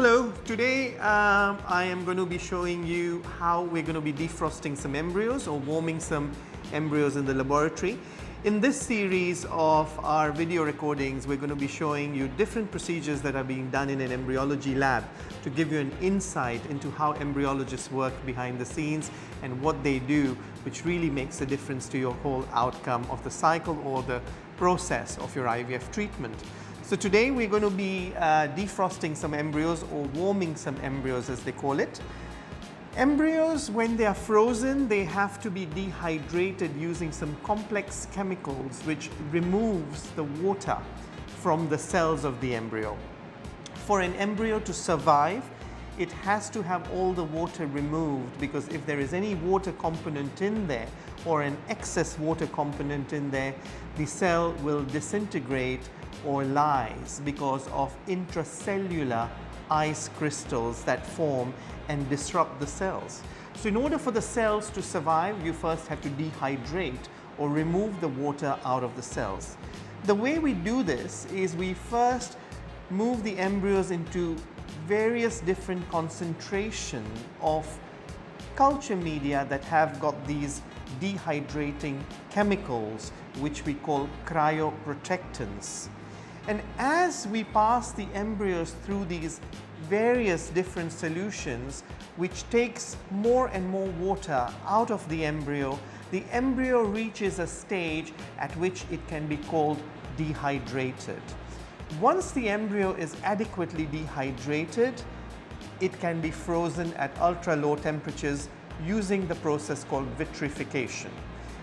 Hello, today I am going to be showing you how we're going to be defrosting some embryos or warming some embryos in the laboratory. In this series of our video recordings, we're going to be showing you different procedures that are being done in an embryology lab to give you an insight into how embryologists work behind the scenes and what they do, which really makes a difference to your whole outcome of the cycle or the process of your IVF treatment. So today we're going to be defrosting some embryos or warming some embryos as they call it. Embryos, when they are frozen, they have to be dehydrated using some complex chemicals which removes the water from the cells of the embryo. For an embryo to survive, it has to have all the water removed, because if there is any water component in there or an excess water component in there, the cell will disintegrate or lyse because of intracellular ice crystals that form and disrupt the cells. So in order for the cells to survive, you first have to dehydrate or remove the water out of the cells. The way we do this is we first move the embryos into various different concentration of culture media that have got these dehydrating chemicals, which we call cryoprotectants. And as we pass the embryos through these various different solutions, which takes more and more water out of the embryo reaches a stage at which it can be called dehydrated. Once the embryo is adequately dehydrated, it can be frozen at ultra low temperatures using the process called vitrification.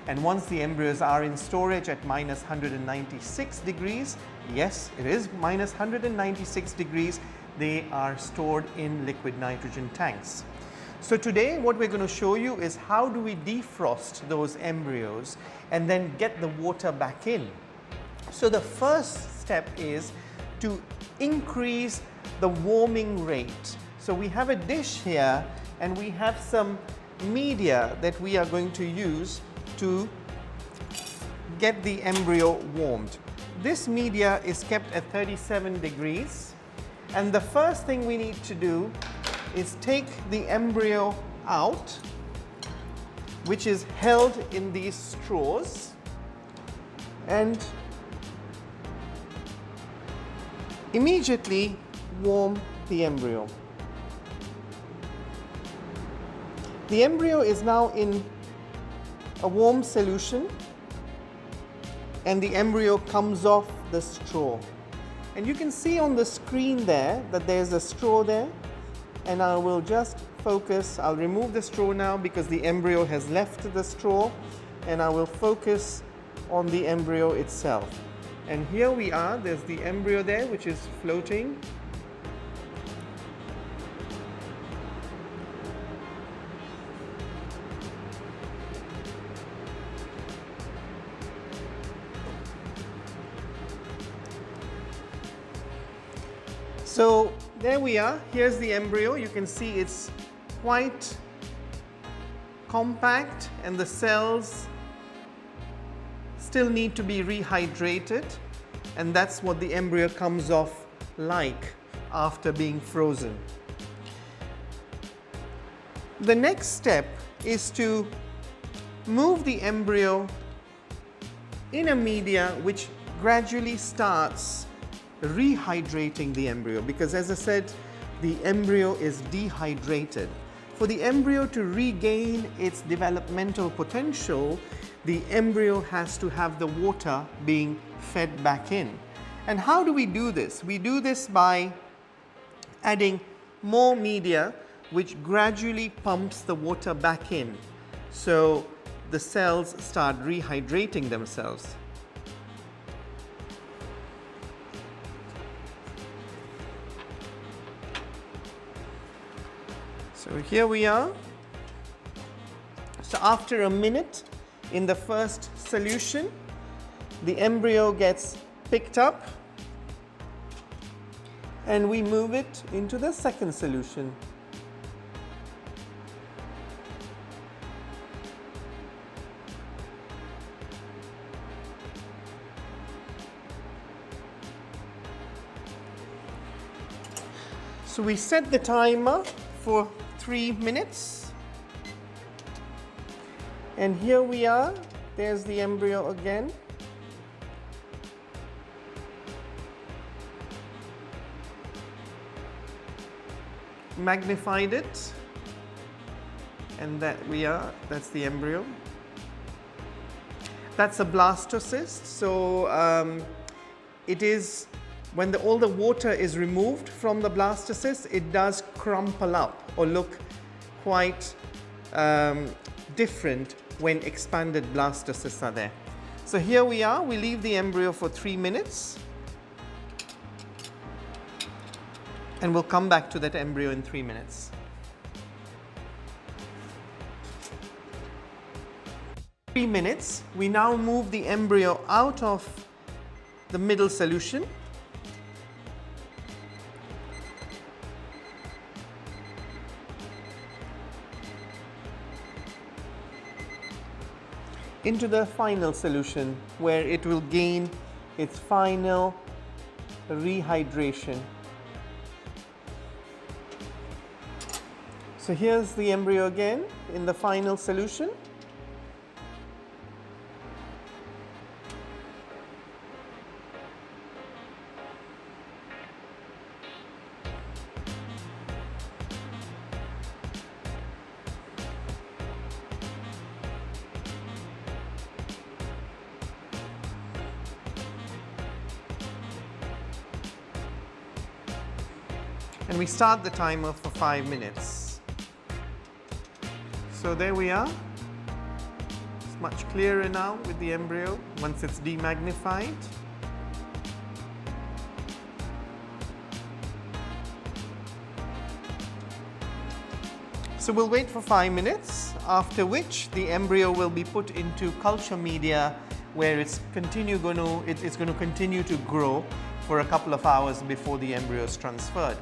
And once the embryos are in storage at minus 196 degrees, yes, it is minus 196 degrees, they are stored in liquid nitrogen tanks. So today what we're going to show you is how do we defrost those embryos and then get the water back in. So the first step is to increase the warming rate. So we have a dish here and we have some media that we are going to use to get the embryo warmed. This media is kept at 37 degrees, and the first thing we need to do is take the embryo out, which is held in these straws, and immediately warm the embryo. The embryo is now in a warm solution and the embryo comes off the straw. And you can see on the screen there that there's a straw there, and I will just focus. I'll remove the straw now because the embryo has left the straw, and I will focus on the embryo itself. And here we are, there's the embryo there which is floating. So there we are, here's the embryo. You can see it's quite compact and the cells still need to be rehydrated, and that's what the embryo comes off like after being frozen. The next step is to move the embryo in a media which gradually starts rehydrating the embryo, because as I said, the embryo is dehydrated. For the embryo to regain its developmental potential, the embryo has to have the water being fed back in. And how do we do this? We do this by adding more media which gradually pumps the water back in, so the cells start rehydrating themselves. So here we are. So after a minute in the first solution, the embryo gets picked up and we move it into the second solution. So we set the timer for 3 minutes. And here we are. There's the embryo again. Magnified it. And that's the embryo. That's a blastocyst. So it is, when all the water is removed from the blastocyst, it does crumple up or look quite different when expanded blastocysts are there. So here we are, we leave the embryo for 3 minutes. And we'll come back to that embryo in 3 minutes. 3 minutes, we now move the embryo out of the middle solution. Into the final solution where it will gain its final rehydration. So here's the embryo again in the final solution. And we start the timer for 5 minutes. So there we are. It's much clearer now with the embryo once it's demagnified. So we'll wait for 5 minutes, after which the embryo will be put into culture media where it's going to continue to grow for a couple of hours before the embryo is transferred.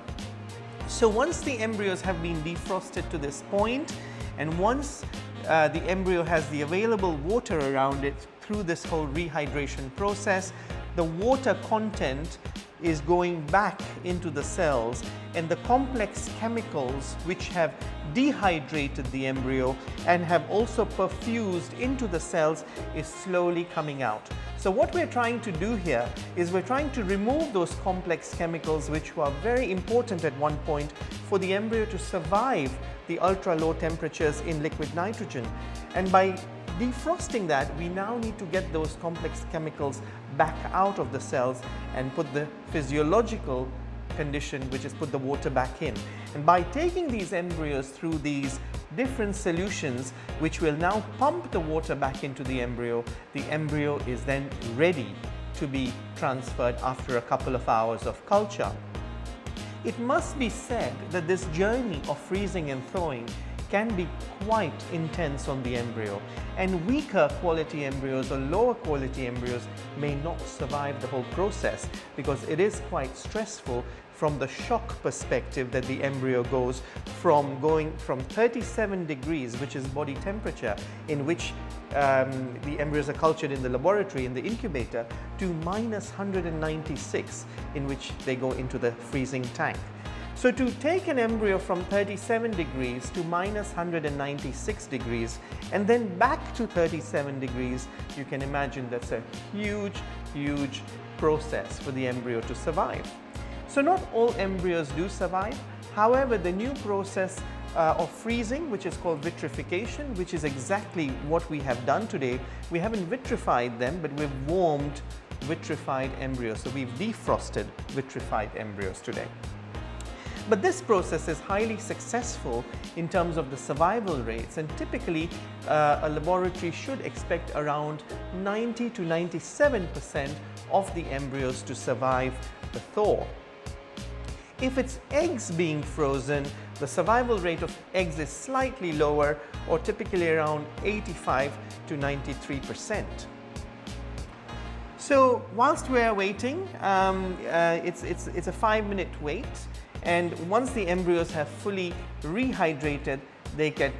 So once the embryos have been defrosted to this point, and once the embryo has the available water around it through this whole rehydration process, the water content is going back into the cells, and the complex chemicals which have dehydrated the embryo and have also perfused into the cells is slowly coming out. So what we're trying to do here is we're trying to remove those complex chemicals which were very important at one point for the embryo to survive the ultra low temperatures in liquid nitrogen. And by defrosting that, we now need to get those complex chemicals back out of the cells and put the physiological condition, which is put the water back in. And by taking these embryos through these different solutions, which will now pump the water back into the embryo is then ready to be transferred after a couple of hours of culture. It must be said that this journey of freezing and thawing can be quite intense on the embryo, and weaker quality embryos or lower quality embryos may not survive the whole process because it is quite stressful from the shock perspective that the embryo goes from 37 degrees, which is body temperature, in which the embryos are cultured in the laboratory, in the incubator, to minus 196, in which they go into the freezing tank. So to take an embryo from 37 degrees to minus 196 degrees and then back to 37 degrees, you can imagine that's a huge, huge process for the embryo to survive. So not all embryos do survive. However, the new process of freezing, which is called vitrification, which is exactly what we have done today. We haven't vitrified them, but we've warmed vitrified embryos. So we've defrosted vitrified embryos today. But this process is highly successful in terms of the survival rates, and typically a laboratory should expect around 90 to 97% of the embryos to survive the thaw. If it's eggs being frozen, the survival rate of eggs is slightly lower, or typically around 85 to 93%. So whilst we are waiting, it's a 5-minute wait. And once the embryos have fully rehydrated, they get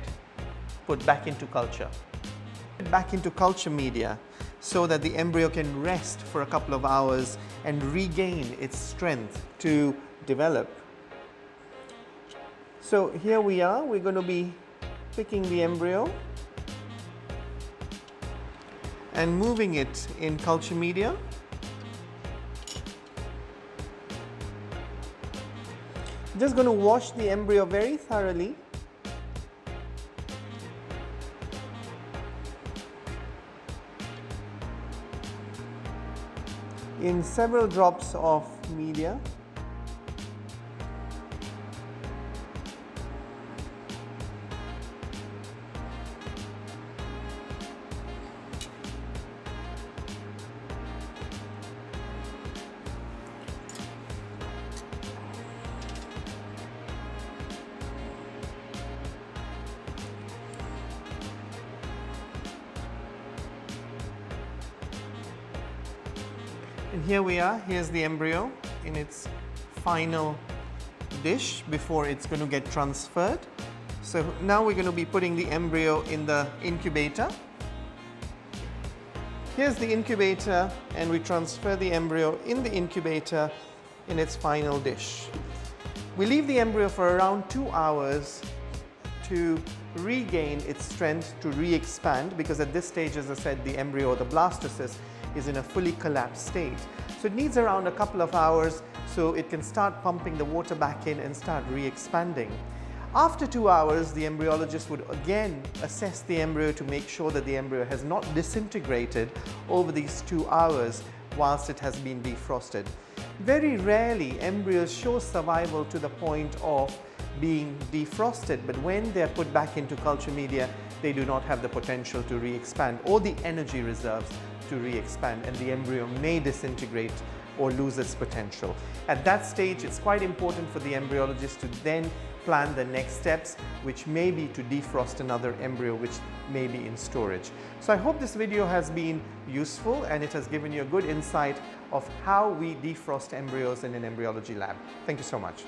put back into culture. Back into culture media so that the embryo can rest for a couple of hours and regain its strength to develop. So here we are, we're going to be picking the embryo and moving it in culture media. Just going to wash the embryo very thoroughly. In several drops of media. And here we are, here's the embryo in its final dish before it's going to get transferred. So now we're going to be putting the embryo in the incubator. Here's the incubator, and we transfer the embryo in the incubator in its final dish. We leave the embryo for around 2 hours to regain its strength, to re-expand, because at this stage, as I said, the embryo or the blastocyst is in a fully collapsed state. So it needs around a couple of hours so it can start pumping the water back in and start re-expanding. After 2 hours, the embryologist would again assess the embryo to make sure that the embryo has not disintegrated over these 2 hours whilst it has been defrosted. Very rarely embryos show survival to the point of being defrosted, but when they are put back into culture media, they do not have the potential to re-expand or the energy reserves to re-expand, and the embryo may disintegrate or lose its potential. At that stage, it's quite important for the embryologist to then plan the next steps, which may be to defrost another embryo which may be in storage. So I hope this video has been useful and it has given you a good insight of how we defrost embryos in an embryology lab. Thank you so much.